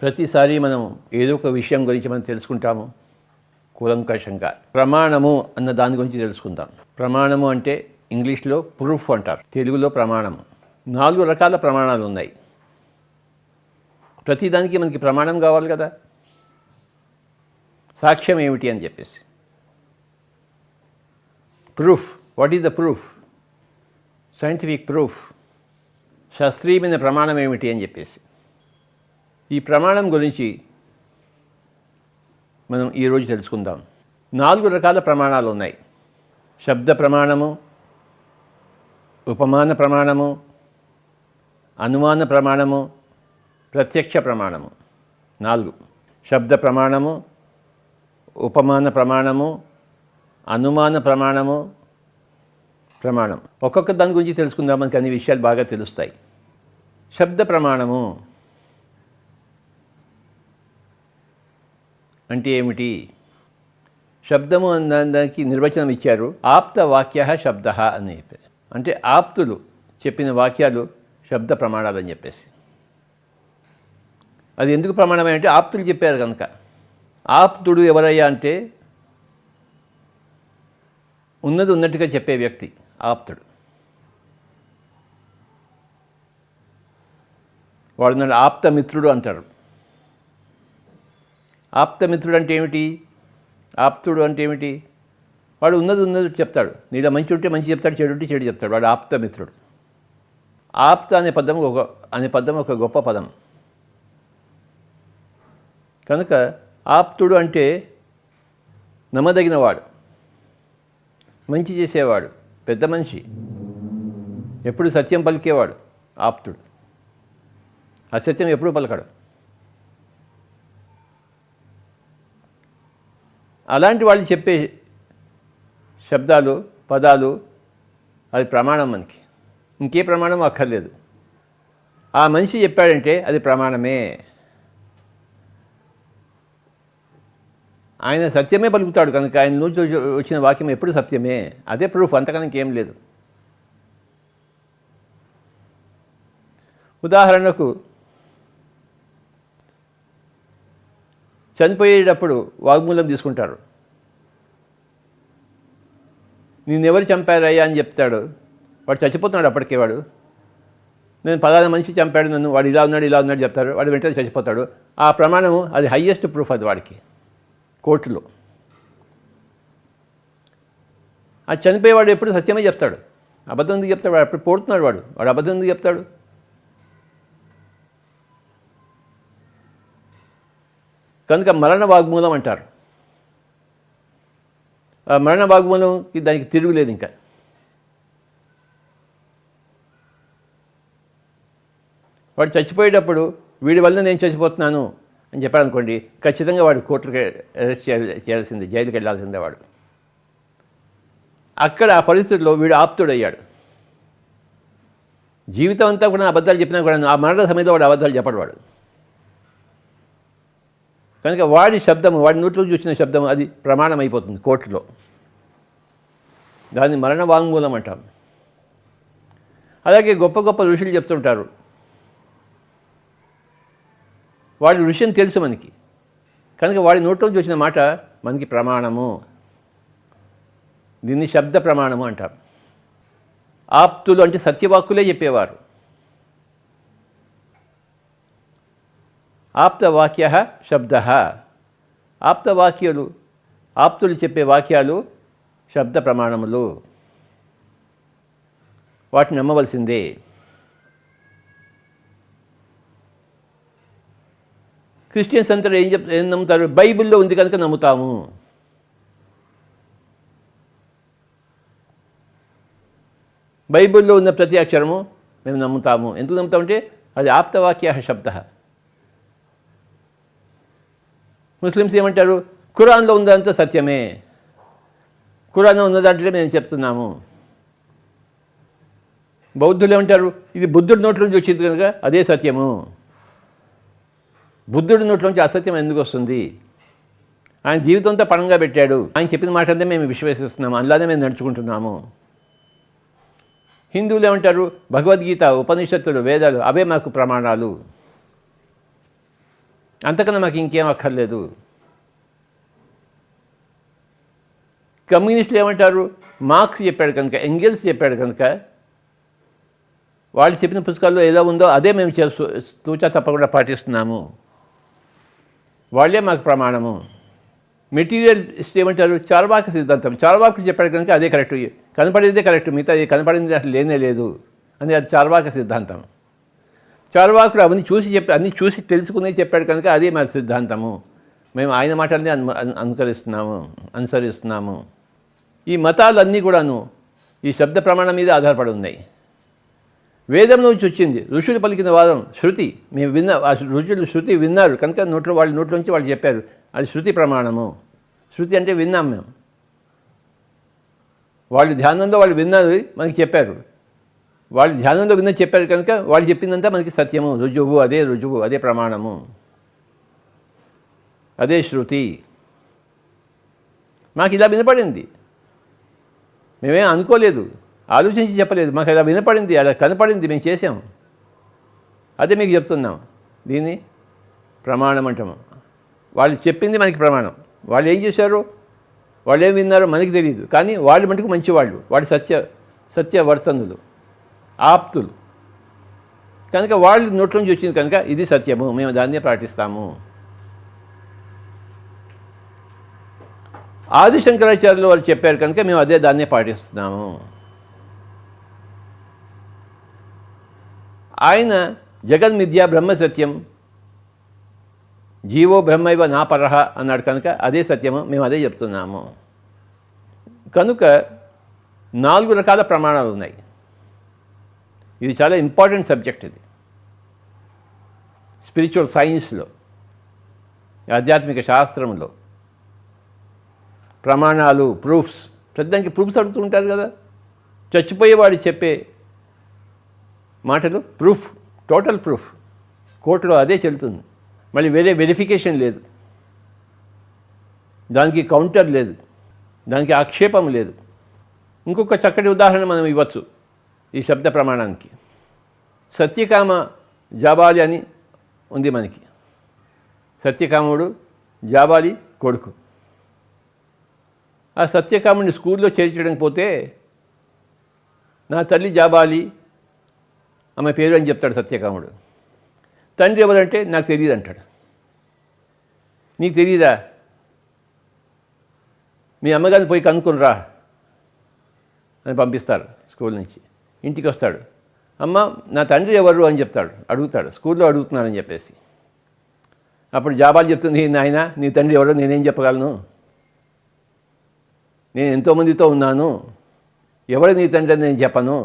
ప్రతిసారి మనం ఏదో ఒక విషయం గురించి మనం తెలుసుకుంటాము కూలంకషంగా. ప్రమాణము అన్న దాని గురించి తెలుసుకుందాం. ప్రమాణము అంటే ఇంగ్లీష్లో ప్రూఫ్ అంటారు, తెలుగులో ప్రమాణము. 4 రకాల ప్రమాణాలు ఉన్నాయి. ప్రతిదానికి మనకి ప్రమాణం కావాలి కదా. సాక్ష్యం ఏమిటి అని చెప్పేసి, proof. What is the proof? Scientific proof, శాస్త్రీయమైన ప్రమాణం ఏమిటి అని చెప్పేసి. ఈ ప్రమాణం గురించి మనం ఈరోజు తెలుసుకుందాం. 4 రకాల ప్రమాణాలు ఉన్నాయి. శబ్ద ప్రమాణము, ఉపమాన ప్రమాణము, అనుమాన ప్రమాణము, ప్రత్యక్ష ప్రమాణము. 4. శబ్ద ప్రమాణము, ఉపమాన ప్రమాణము, అనుమాన ప్రమాణము, ప్రమాణం. ఒక్కొక్క దాని గురించి తెలుసుకుందాం, మనకి అన్ని విషయాలు బాగా తెలుస్తాయి. శబ్ద ప్రమాణము అంటే ఏమిటి? శబ్దము అన్న దానికి నిర్వచనం ఇచ్చారు. ఆప్త వాక్య శబ్ద అని చెప్పారు. అంటే ఆప్తులు చెప్పిన వాక్యాలు శబ్ద ప్రమాణాలు అని చెప్పేసి. అది ఎందుకు ప్రమాణమే అంటే ఆప్తులు చెప్పారు కనుక. ఆప్తుడు ఎవరయ్యా అంటే ఉన్నది ఉన్నట్టుగా చెప్పే వ్యక్తి ఆప్తుడు. వాడు నన్ను ఆప్తమిత్రుడు అంటారు. ఆప్తమిత్రుడు అంటే ఏమిటి? ఆప్తుడు అంటే ఏమిటి? వాడు ఉన్నది చెప్తాడు. నీలో మంచి ఉంటే మంచి చెప్తాడు, చెడు ఉంటే చెడు చెప్తాడు. వాడు ఆప్తమిత్రుడు. ఆప్త అనే పదం ఒక గొప్ప పదం కనుక ఆప్తుడు అంటే నమ్మదగినవాడు, మంచి చేసేవాడు, పెద్ద మనిషి, ఎప్పుడు సత్యం పలికేవాడు ఆప్తుడు. అసత్యం ఎప్పుడూ పలకడు. అలాంటి వాళ్ళు చెప్పే శబ్దాలు, పదాలు, అది ప్రమాణం. మనకి ఇంకే ప్రమాణం అక్కర్లేదు. ఆ మనిషి చెప్పాడంటే అది ప్రమాణమే. ఆయన సత్యమే పలుకుతాడు కనుక ఆయన నుంచి వచ్చిన వాక్యం ఎప్పుడు సత్యమే. అదే ప్రూఫ్, అంతకన్నా ఇంకేం లేదు. ఉదాహరణకు చనిపోయేటప్పుడు వాగ్మూలం తీసుకుంటారు. నిన్నెవరు చంపారయ్యా అని చెప్తాడు. వాడు చచ్చిపోతున్నాడు అప్పటికే. వాడు నేను పలానా మనిషి చంపాడు నన్ను, వాడు ఇలా ఉన్నాడు చెప్తారు. వాడు వెంటనే చచ్చిపోతాడు. ఆ ప్రమాణము అది హయ్యెస్ట్ ప్రూఫ్. అది వాడికి కోర్టులో. ఆ చనిపోయేవాడు ఎప్పుడు సత్యమే చెప్తాడు. అబద్ధం ఎందుకు చెప్తాడు? వాడు అప్పుడు పోడుతున్నాడు. వాడు అబద్ధం ఎందుకు చెప్తాడు? కనుక మరణ వాగ్మూలం అంటారు. ఆ మరణ వాగ్మూలంకి దానికి తిరుగులేదు. ఇంకా వాడు చచ్చిపోయేటప్పుడు వీడి వల్ల నేను చచ్చిపోతున్నాను అని చెప్పాడు అనుకోండి, ఖచ్చితంగా వాడు కోర్టుకి అరెస్ట్ చేయాల్సిందే, జైలుకి వెళ్ళాల్సిందే వాడు. అక్కడ ఆ పరిస్థితుల్లో వీడు ఆప్తుడయ్యాడు. జీవితం అంతా కూడా అబద్ధాలు చెప్పినా కూడా ఆ మరణ సమయంలో వాడు అబద్ధాలు చెప్పడు వాడు. కనుక వాడి శబ్దము, వాడి నోట్లో చూసిన శబ్దము అది ప్రమాణం అయిపోతుంది కోర్టులో. దాన్ని మరణ వాంగ్మూలం అంటాం. అలాగే గొప్ప గొప్ప ఋషులు చెప్తుంటారు. వాడి ఋషిని తెలుసు మనకి కనుక వాడి నోట్లో చూసిన మాట మనకి ప్రమాణము. దీన్ని శబ్ద ప్రమాణము అంటాం. ఆప్తులు అంటే సత్యవాక్కులే చెప్పేవారు. ఆప్తవాక్య శబ్ద. ఆప్తవాక్యాలు, ఆప్తులు చెప్పే వాక్యాలు శబ్ద ప్రమాణములు. వాటిని నమ్మవలసిందే. క్రిస్టియన్స్ అంతా ఏం నమ్ముతారు? బైబిల్లో ఉంది కనుక నమ్ముతాము. బైబిల్లో ఉన్న ప్రతి అక్షరము మేము నమ్ముతాము. ఎందుకు నమ్ముతామంటే అది ఆప్తవాక్య శబ్ద. ముస్లిమ్స్ ఏమంటారు? ఖురాన్లో ఉన్నదంతా సత్యమే, ఖురాన్లో ఉన్నదంటే మేము చెప్తున్నాము. బౌద్ధులు ఏమంటారు? ఇది బుద్ధుడి నోట్ల నుంచి వచ్చింది కనుక అదే సత్యము. బుద్ధుడి నోట్ల నుంచి అసత్యం ఎందుకు వస్తుంది? ఆయన జీవితంతో పణంగా పెట్టాడు. ఆయన చెప్పిన మాట అంతా మేము విశ్వసిస్తున్నాము, అలానే మేము నడుచుకుంటున్నాము. హిందువులు ఏమంటారు? భగవద్గీత, ఉపనిషత్తులు, వేదాలు అవే మాకు ప్రమాణాలు. అంతకన్నా మాకు ఇంకేం అక్కర్లేదు. కమ్యూనిస్టులు ఏమంటారు? మార్క్స్ చెప్పాడు కనుక, ఎంగెల్స్ చెప్పాడు కనుక, వాళ్ళు చెప్పిన పుస్తకాల్లో ఎలా ఉందో అదే మేము తూచా తప్పకుండా పాటిస్తున్నాము, వాళ్ళే మాకు ప్రమాణము. మెటీరియలిస్ట్ ఏమంటారు? చార్వాక సిద్ధాంతం. చార్వాకుడు చెప్పాడు కనుక అదే కరెక్ట్, కనపడేదే కరెక్ట్, మిగతా కనపడింది అసలు లేనే లేదు అని అది చార్వాక సిద్ధాంతం. చార్వాకుడు అవన్నీ అన్నీ చూసి తెలుసుకుని చెప్పాడు కనుక అదే మా సిద్ధాంతము, మేము ఆయన మాటల్ని అనుసరిస్తున్నాము. ఈ మతాలన్నీ కూడాను ఈ శబ్ద ప్రమాణం మీద ఆధారపడి ఉన్నాయి. వేదం నుంచి వచ్చింది, ఋషులు పలికిన వాదం శృతి. మేము ఆ ఋషులు శృతి విన్నారు కనుక వాళ్ళ నోట్లోంచి వాళ్ళు చెప్పారు, అది శృతి ప్రమాణము. శృతి అంటే విన్నాం మేము, వాళ్ళు ధ్యానంలో వాళ్ళు విన్నది మనకి చెప్పారు, వాళ్ళు ధ్యానంలో విన్నది చెప్పారు కనుక వాళ్ళు చెప్పిందంతా మనకి సత్యము, రుజువు, అదే ప్రమాణము, అదే శృతి. మాకు ఇలా వినపడింది, మేమేం అనుకోలేదు, ఆలోచించి చెప్పలేదు, మాకు ఇలా వినపడింది, అలా కనపడింది, మేము చేసాము, అదే మీకు చెప్తున్నాం. దీన్ని ప్రమాణం అంటాము. వాళ్ళు చెప్పింది మనకి ప్రమాణం. వాళ్ళు ఏం చేశారు, వాళ్ళు ఏం విన్నారో మనకి తెలియదు, కానీ వాళ్ళు మటుకు మంచివాళ్ళు, వాళ్ళు సత్యవర్తనులు, ఆప్తులు కనుక వాళ్ళు నోట్లోంచి వచ్చింది కనుక ఇది సత్యము, మేము దాన్నే పాటిస్తాము. ఆది శంకరాచార్యులు వాళ్ళు చెప్పారు కనుక మేము దాన్నే పాటిస్తున్నాము. ఆయన జగన్మిథ్యా బ్రహ్మ సత్యం, జీవో బ్రహ్మైవ నా పరహ అన్నాడు కనుక అదే సత్యము, మేము అదే చెప్తున్నాము. కనుక 4 రకాల ప్రమాణాలు ఉన్నాయి. ఇది చాలా ఇంపార్టెంట్ సబ్జెక్ట్. ఇది స్పిరిచువల్ సైన్స్లో, ఆధ్యాత్మిక శాస్త్రంలో ప్రమాణాలు, ప్రూఫ్స్. ప్రతిదానికి ప్రూఫ్స్ అడుగుతూ ఉంటారు కదా. చచ్చిపోయేవాడు చెప్పే మాటలు ప్రూఫ్, టోటల్ ప్రూఫ్. కోర్టులో అదే చెల్లుతుంది, మళ్ళీ వేరే వెరిఫికేషన్ లేదు, దానికి కౌంటర్ లేదు, దానికి ఆక్షేపం లేదు. ఇంకొక చక్కటి ఉదాహరణ మనం ఇవ్వచ్చు ఈ శబ్ద ప్రమాణానికి. సత్యకామ జాబాలి అని ఉంది మనకి. సత్యకాముడు జాబాలి కొడుకు. ఆ సత్యకాముడిని స్కూల్లో చేర్చడానికి పోతే నా తల్లి జాబాలి, ఆమె పేరు అని చెప్తాడు సత్యకాముడు. తండ్రి ఎవరంటే నాకు తెలియదు అంటాడు. నీకు తెలియదా? మీ అమ్మగారిని పోయి కనుక్కొని రా అని పంపిస్తారు స్కూల్ నుంచి. ఇంటికి వస్తాడు, అమ్మ నా తండ్రి ఎవరు అని అడుగుతాడు, స్కూల్లో అడుగుతున్నానని చెప్పేసి. అప్పుడు జాబాలి చెప్తుంది, నాయన నీ తండ్రి ఎవరో నేనేం చెప్పగలను, నేను ఎంతోమందితో ఉన్నాను, ఎవరు నీ తండ్రి అని నేను చెప్పను,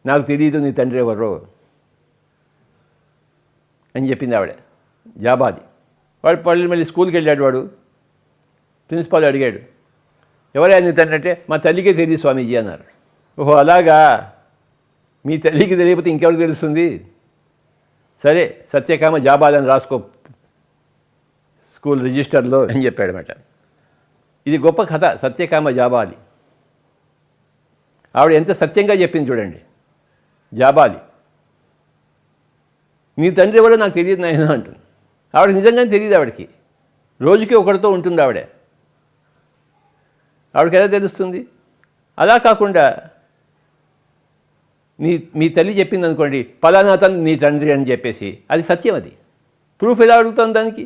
నాకు తెలియదు నీ తండ్రి ఎవరో అని చెప్పింది ఆవిడ, జాబాలి. వాడు మళ్ళీ స్కూల్కి వెళ్ళాడు. వాడు ప్రిన్సిపాల్ అడిగాడు, ఎవరైనా నీ తండ్రి అంటే మా తల్లికే తెలియదు స్వామీజీ అన్నారు. ఓహో అలాగా, మీ తల్లికి తెలియకపోతే ఇంకెవరికి తెలుస్తుంది, సరే సత్యకామ జాబాలి అని రాసుకో స్కూల్ రిజిస్టర్లో అని చెప్పాడనమాట. ఇది గొప్ప కథ, సత్యకామ జాబాలి. ఆవిడ ఎంత సత్యంగా చెప్పింది చూడండి. జాబాలి, నీ తండ్రి ఎవరో నాకు తెలియదు నాయన అంటుంది. ఆవిడ నిజంగానే తెలియదు, ఆవిడకి రోజుకి ఒకరితో ఉంటుంది ఆవిడకి ఎలా తెలుస్తుంది? అలా కాకుండా మీ తల్లి చెప్పింది అనుకోండి, పలానా అతను నీ తండ్రి అని చెప్పేసి, అది సత్యం. అది ప్రూఫ్ ఎలా అడుగుతాం? దానికి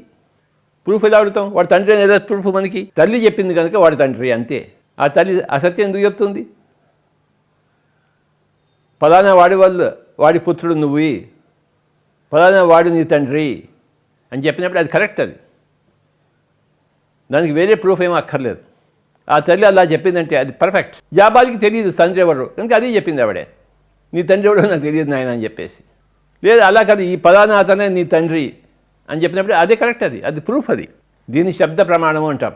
ప్రూఫ్ ఎలా అడుగుతాం? వాడి తండ్రి అని ఎలా ప్రూఫ్ మనకి? తల్లి చెప్పింది కనుక వాడి తండ్రి, అంతే. ఆ తల్లి అసత్యం ఎందుకు చెప్తుంది? పలానా వాడి పుత్రుడు నువ్వు, పలానా వాడు నీ తండ్రి అని చెప్పినప్పుడు అది కరెక్ట్. అది దానికి వేరే ప్రూఫ్ ఏమీ అక్కర్లేదు. ఆ తల్లి అలా చెప్పిందంటే అది పర్ఫెక్ట్. జాబాలికి తెలియదు తండ్రి ఎవరు కనుక అదే చెప్పింది ఆవిడే, నీ తండ్రి ఎవడో నాకు తెలియదు నాయన అని చెప్పేసి. లేదు అలా కాదు, ఈ పలానా అతనే నీ తండ్రి అని చెప్పినప్పుడు అదే కరెక్ట్. అది ప్రూఫ్. అది దీన్ని శబ్ద ప్రమాణము అంటాం.